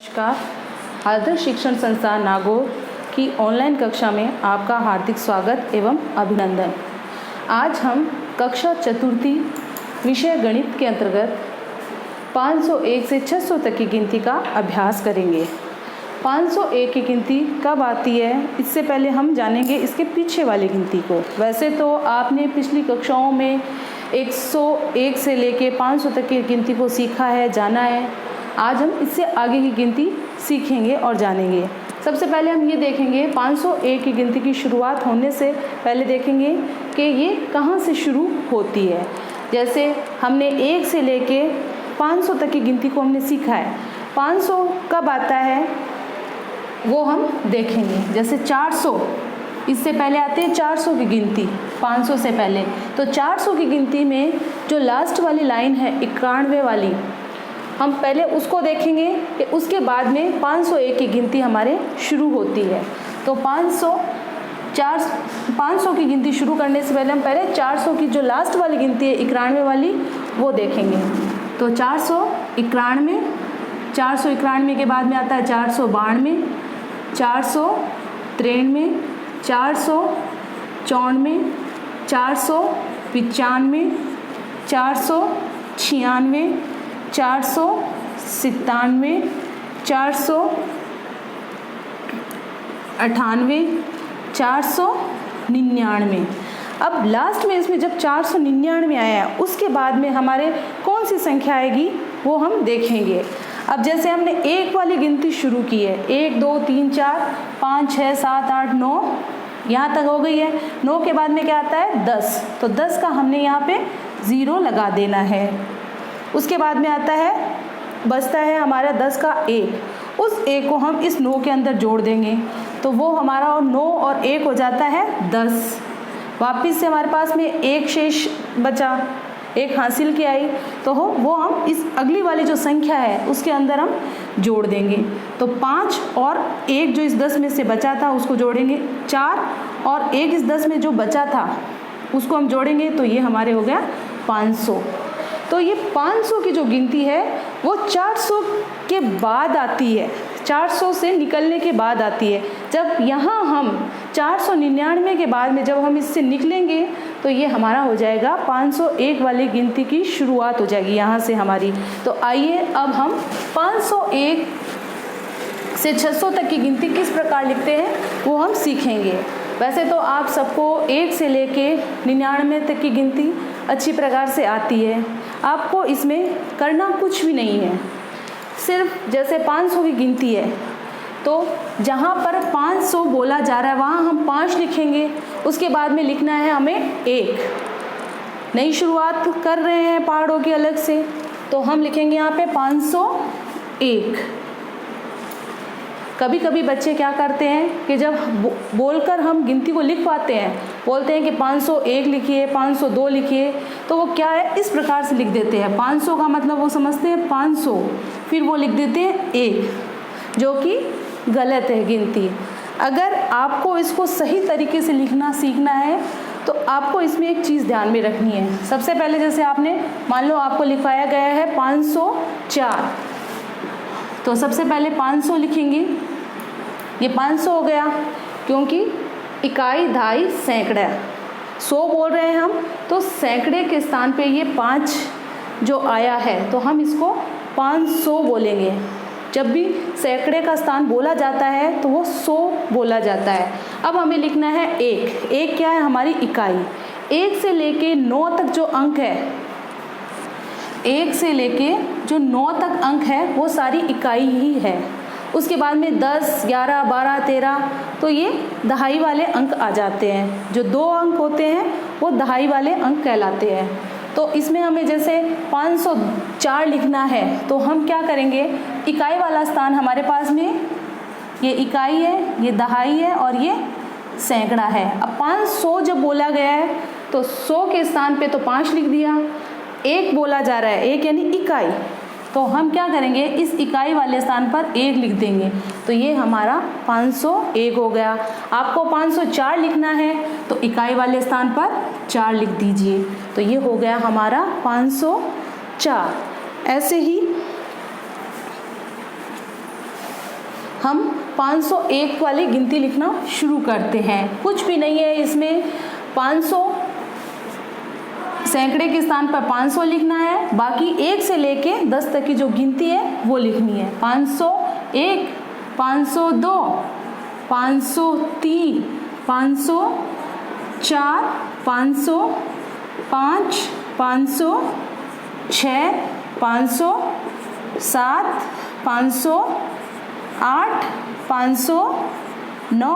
नमस्कार। आदर्श शिक्षण संस्थान नागौर की ऑनलाइन कक्षा में आपका हार्दिक स्वागत एवं अभिनंदन। आज हम कक्षा चतुर्थी विषय गणित के अंतर्गत 501 से 600 तक की गिनती का अभ्यास करेंगे। 501 की गिनती कब आती है, इससे पहले हम जानेंगे इसके पीछे वाली गिनती को। वैसे तो आपने पिछली कक्षाओं में 101 से लेके 500 तक की गिनती को सीखा है, जाना है। आज हम इससे आगे की गिनती सीखेंगे और जानेंगे। सबसे पहले हम ये देखेंगे 501 की गिनती की शुरुआत होने से पहले देखेंगे कि ये कहाँ से शुरू होती है। जैसे हमने 1 से लेके 500 तक की गिनती को हमने सीखा है। 500 कब आता है वो हम देखेंगे। जैसे 400, इससे पहले आते हैं 400 की गिनती 500 से पहले। तो 400 की गिनती में जो लास्ट वाली लाइन है 91 वाली, हम पहले उसको देखेंगे कि उसके बाद में 501 की गिनती हमारे शुरू होती है। तो 500 की गिनती शुरू करने से पहले हम पहले 400 की जो लास्ट वाली गिनती है 91 वाली, वो देखेंगे। तो 491 के बाद में आता है 492, 493, 494, 495, 496, 497, 498, 499। अब लास्ट में इसमें जब 499 आया है, उसके बाद में हमारे कौन सी संख्या आएगी वो हम देखेंगे। अब जैसे हमने 1 वाली गिनती शुरू की है, 1 2 3 4 5 6 7 8 9, यहाँ तक हो गई है। 9 के बाद में क्या आता है 10, तो 10 का हमने यहाँ पे 0 लगा देना है। उसके बाद में आता है, बचता है हमारा 10 का 1, उस 1 को हम इस 9 के अंदर जोड़ देंगे, तो वो हमारा और 9 और 1 हो जाता है 10। वापिस से हमारे पास में 1 शेष बचा, 1 हासिल की आई, तो वो हम इस अगली वाली जो संख्या है उसके अंदर हम जोड़ देंगे। तो 5 और 1 जो इस 10 में से बचा था उसको जोड़ेंगे, 4 और 1 इस 10 में जो बचा था उसको हम जोड़ेंगे, तो ये हमारे हो गया 500। तो ये 500 की जो गिनती है वो 400 के बाद आती है, 400 से निकलने के बाद आती है। जब यहाँ हम 499 के बाद में जब हम इससे निकलेंगे तो ये हमारा हो जाएगा 501 वाली गिनती की शुरुआत हो जाएगी यहाँ से हमारी। तो आइए अब हम 501 से 600 तक की गिनती किस प्रकार लिखते हैं वो हम सीखेंगे। वैसे तो आप सबको 1 से लेके 99 तक की गिनती अच्छी प्रकार से आती है, आपको इसमें करना कुछ भी नहीं है। सिर्फ जैसे 500 की गिनती है तो जहाँ पर 500 बोला जा रहा है वहाँ हम 5 लिखेंगे, उसके बाद में लिखना है हमें 1। नई शुरुआत कर रहे हैं पहाड़ों की अलग से, तो हम लिखेंगे यहाँ पे 501। कभी कभी बच्चे क्या करते हैं कि जब बोलकर हम गिनती को लिख पाते हैं, बोलते हैं कि 501 लिखिए, 502 लिखिए, तो वो क्या है इस प्रकार से लिख देते हैं। 500 का मतलब वो समझते हैं 500, फिर वो लिख देते हैं 1, जो कि गलत है गिनती। अगर आपको इसको सही तरीके से लिखना सीखना है तो आपको इसमें एक चीज़ ध्यान में रखनी है। सबसे पहले जैसे आपने मान लो आपको लिखवाया गया है 504, तो सबसे पहले 500 लिखेंगे। ये 500 हो गया, क्योंकि इकाई, दहाई, सैकड़ा, 100 बोल रहे हैं हम, तो सैकड़े के स्थान पे ये 5 जो आया है तो हम इसको 500 बोलेंगे। जब भी सैकड़े का स्थान बोला जाता है तो वो 100 बोला जाता है। अब हमें लिखना है 1। 1 क्या है हमारी इकाई। 1 से लेके 9 तक जो अंक है, 1 से लेके जो 9 तक अंक है वो सारी इकाई ही है। उसके बाद में 10, 11, 12, 13, तो ये दहाई वाले अंक आ जाते हैं। जो 2 अंक होते हैं वो दहाई वाले अंक कहलाते हैं। तो इसमें हमें जैसे 504 लिखना है तो हम क्या करेंगे, इकाई वाला स्थान हमारे पास में ये इकाई है, ये दहाई है और ये सैकड़ा है। अब 500 जब बोला गया है तो 100 के स्थान पे तो 5 लिख दिया। 1 बोला जा रहा है, 1 यानी इकाई, तो हम क्या करेंगे इस इकाई वाले स्थान पर 1 लिख देंगे, तो ये हमारा 501 हो गया। आपको 504 लिखना है तो इकाई वाले स्थान पर 4 लिख दीजिए, तो ये हो गया हमारा 504। ऐसे ही हम 501 वाली गिनती लिखना शुरू करते हैं। कुछ भी नहीं है इसमें, 500 सैकड़े के स्थान पर 500 लिखना है, बाकी 1 से लेके 10 तक की जो गिनती है वो लिखनी है। 501, 502, 503, 504, 505, 506, 507, 508, 509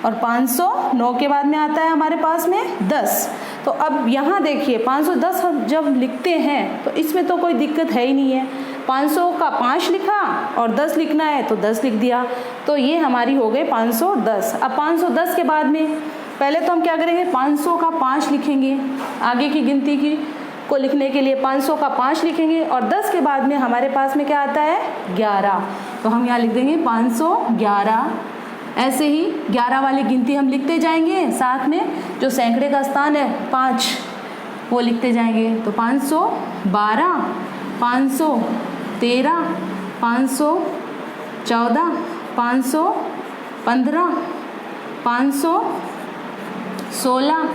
और 509 के बाद में आता है हमारे पास में 10। तो अब यहाँ देखिए 510 हम जब लिखते हैं तो इसमें तो कोई दिक्कत है ही नहीं है। 500 का 5 लिखा और 10 लिखना है तो 10 लिख दिया, तो ये हमारी हो गई 510। अब 510 के बाद में पहले तो हम क्या करेंगे, 500 का 5 लिखेंगे, आगे की गिनती की को लिखने के लिए 500 का 5 लिखेंगे और 10 के बाद में हमारे पास में क्या आता है 11, तो हम यहाँ लिख देंगे 511। ऐसे ही 11 वाली गिनती हम लिखते जाएंगे, साथ में जो सैकड़े का स्थान है 5 वो लिखते जाएंगे। तो 512, 513, 514, 515, 516,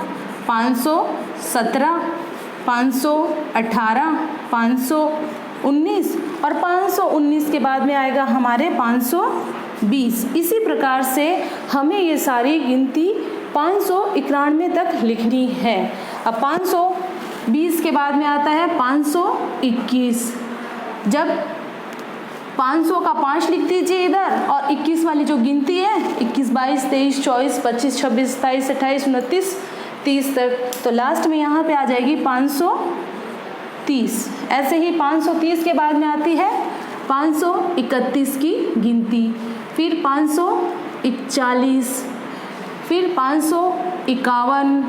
517, 518, 519 और 519 के बाद में आएगा हमारे 520। इसी प्रकार से हमें ये सारी गिनती 591 तक लिखनी है। अब 520 के बाद में आता है 521। जब 500 का 5 लिख दीजिए इधर और 21 वाली जो गिनती है 21, 22, 23, 24, 25, 26, 27, 28, 29, 30 तक, तो लास्ट में यहाँ पे आ जाएगी 530। ऐसे ही 530 के बाद में आती है 531 की गिनती, फिर 541, फिर 551,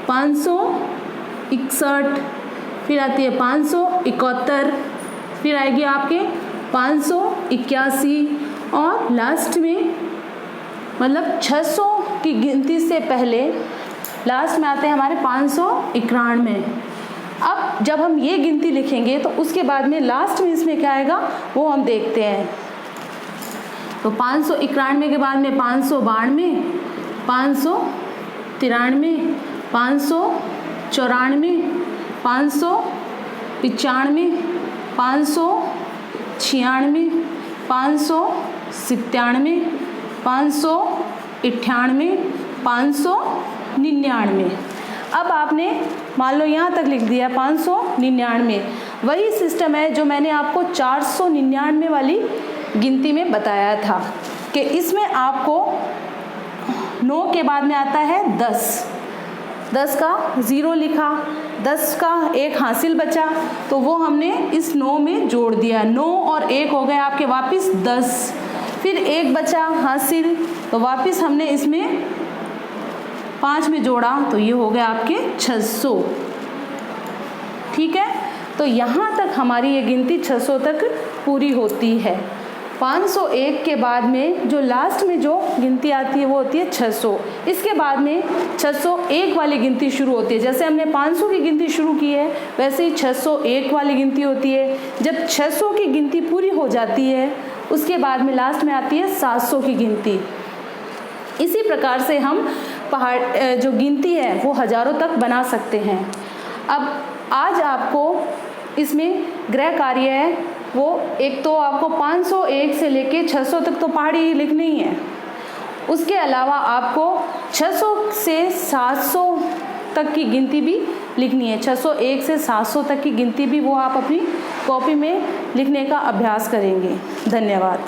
561, फिर आती है 571, फिर आएगी आपके 581 और लास्ट में मतलब 600 की गिनती से पहले लास्ट में आते हैं हमारे 591। अब जब हम ये गिनती लिखेंगे तो उसके बाद में लास्ट में इसमें क्या आएगा वो हम देखते हैं। तो 591 के बाद में 592, 593, 594, 595, 596, 597, 598, 599। अब आपने मान लो यहाँ तक लिख दिया 599। वही सिस्टम है जो मैंने आपको 499 वाली गिनती में बताया था कि इसमें आपको 9 के बाद में आता है 10, 10 का 0 लिखा, 10 का 1 हासिल बचा तो वो हमने इस 9 में जोड़ दिया। 9 और 1 हो गए आपके वापस 10, फिर 1 बचा हासिल तो वापस हमने इसमें 5 में जोड़ा तो ये हो गया आपके 600। ठीक है, तो यहाँ तक हमारी ये गिनती 600 तक पूरी होती है। 501 के बाद में जो लास्ट में जो गिनती आती है वो होती है 600। इसके बाद में 601 वाली गिनती शुरू होती है। जैसे हमने 500 की गिनती शुरू की है वैसे ही 601 वाली गिनती होती है। जब 600 की गिनती पूरी हो जाती है उसके बाद में लास्ट में आती है 700 की गिनती। इसी प्रकार से हम पहाड़ जो गिनती है वो हजारों तक बना सकते हैं। अब आज आपको इसमें गृह कार्य है वो एक तो आपको 501 से लेके 600 तक तो पहाड़ी लिखनी ही है। उसके अलावा आपको 600 से 700 तक की गिनती भी लिखनी है। 601 से 700 तक की गिनती भी वो आप अपनी कॉपी में लिखने का अभ्यास करेंगे। धन्यवाद।